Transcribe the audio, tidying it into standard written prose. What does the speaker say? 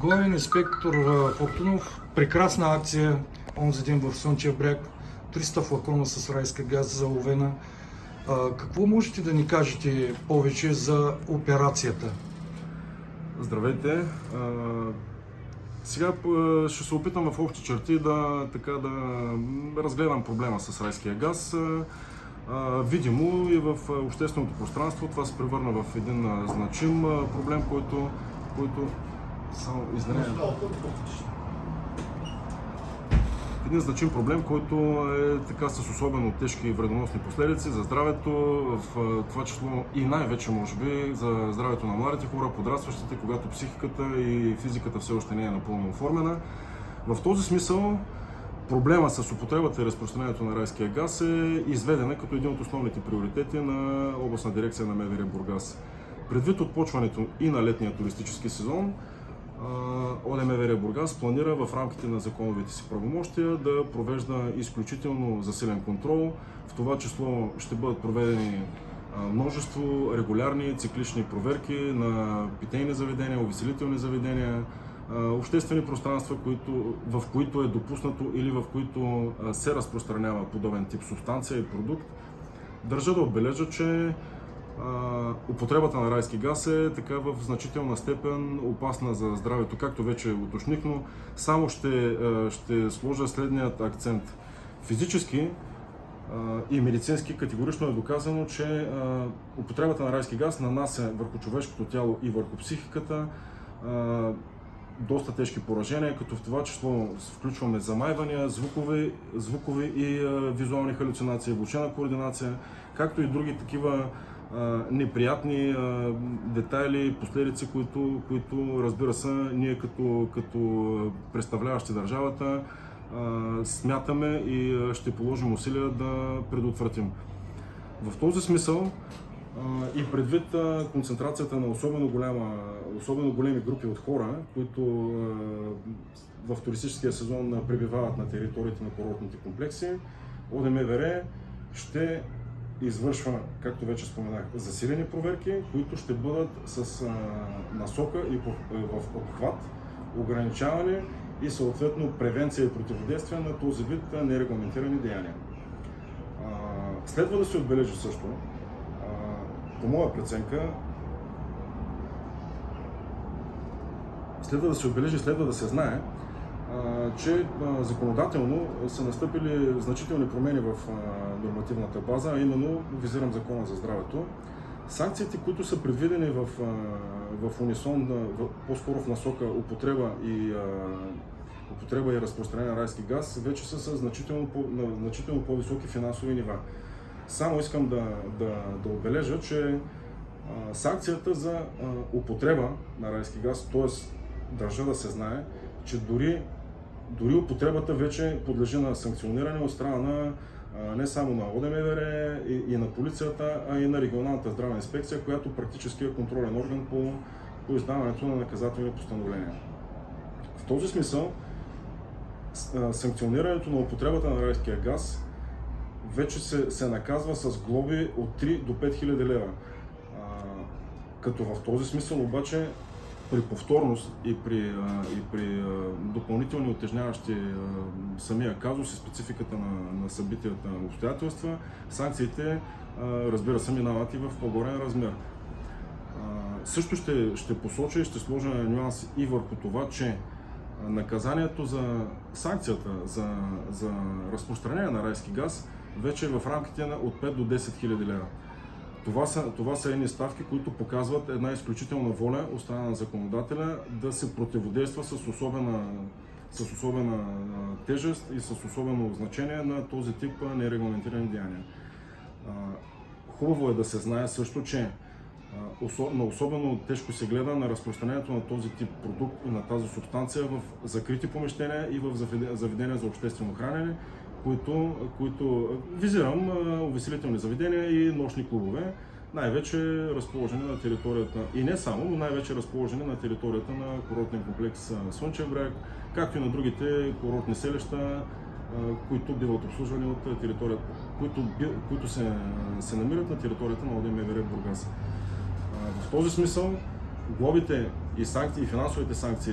Главен инспектор Фортунов, прекрасна акция онзи ден в Слънчев бряг, 300 флакона с райска газ заловена. Какво можете да ни кажете повече за операцията? Здравейте! Сега ще се опитам в общи черти да разгледам проблема с райския газ. Видимо и в общественото пространство това се превърна в един значим проблем, който един значим проблем, който е така с особено тежки и вредоносни последици за здравето, в това число и най-вече може би за здравето на младите хора, подрастващите, когато психиката и физиката все още не е напълно оформена. В този смисъл проблема с употребата и разпространението на райския газ е изведена като един от основните приоритети на областна дирекция на МВР Бургас. Предвид отпочването и на летния туристически сезон, ОДМВР Бургас планира в рамките на законовите си правомощия да провежда изключително засилен контрол. В това число ще бъдат проведени множество регулярни циклични проверки на питейни заведения, увеселителни заведения, обществени пространства, в които е допуснато или в които се разпространява подобен тип субстанция и продукт. Държа да отбележа, че употребата на райски газ е така в значителна степен опасна за здравето, както вече уточних, но само ще сложа следният акцент. Физически и медицински категорично е доказано, че употребата на райски газ нанася върху човешкото тяло и върху психиката доста тежки поражения, като в това число включваме замайвания, звукови и визуални халюцинации, влошена координация, както и други такива неприятни детайли, последици, които разбира се, ние като представляващи държавата смятаме и ще положим усилия да предотвратим. В този смисъл и предвид концентрацията на особено големи групи от хора, които в туристическия сезон пребивават на териториите на курортните комплекси, ОДМВР ще извършва, както вече споменах, засилени проверки, които ще бъдат с насока и в обхват, ограничаване и съответно превенция и противодействие на този вид нерегламентирани деяния. Следва да се отбележи също, по моя преценка, следва да се знае, че законодателно са настъпили значителни промени в нормативната база, а именно визирам Закона за здравето. Санкциите, които са предвидени в унисон, по-скоро в насока употреба и разпространение на райски газ, вече са с значително по-високи финансови нива. Само искам да отбележа, че санкцията за употреба на райски газ, т.е. държа да се знае, че дори употребата вече подлежи на санкциониране от страна на не само на ОДМВР и на полицията, а и на регионалната здравна инспекция, която практически е контролен орган по издаването на наказателни постановления. В този смисъл, санкционирането на употребата на райския газ вече се наказва с глоби от 3 до 5 хиляди лева. Като в този смисъл обаче при повторност и при допълнителни утежняващи самия казус и спецификата на събитията на обстоятелства, санкциите, разбира се, минават и в по-горен размер. Също ще посоча и ще сложа нюанс и върху това, че наказанието за санкцията за разпространение на райски газ вече е в рамките от 5 до 10 хиляди лева. Това са едни ставки, които показват една изключителна воля от страна на законодателя да се противодейства с особена тежест и с особено значение на този тип нерегламентирани деяния. Хубаво е да се знае също, че особено тежко се гледа на разпространението на този тип продукт и на тази субстанция в закрити помещения и в заведения за обществено хранене, които визирам увеселителни заведения и нощни клубове, най-вече разположени на територията, и не само, но най-вече разположени на територията на курортен комплекс Слънчев бряг, както и на другите курортни селища, които биват обслужвани от територията, които се намират на територията на ОДМВР Бургас. В този смисъл глобите и финансовите санкции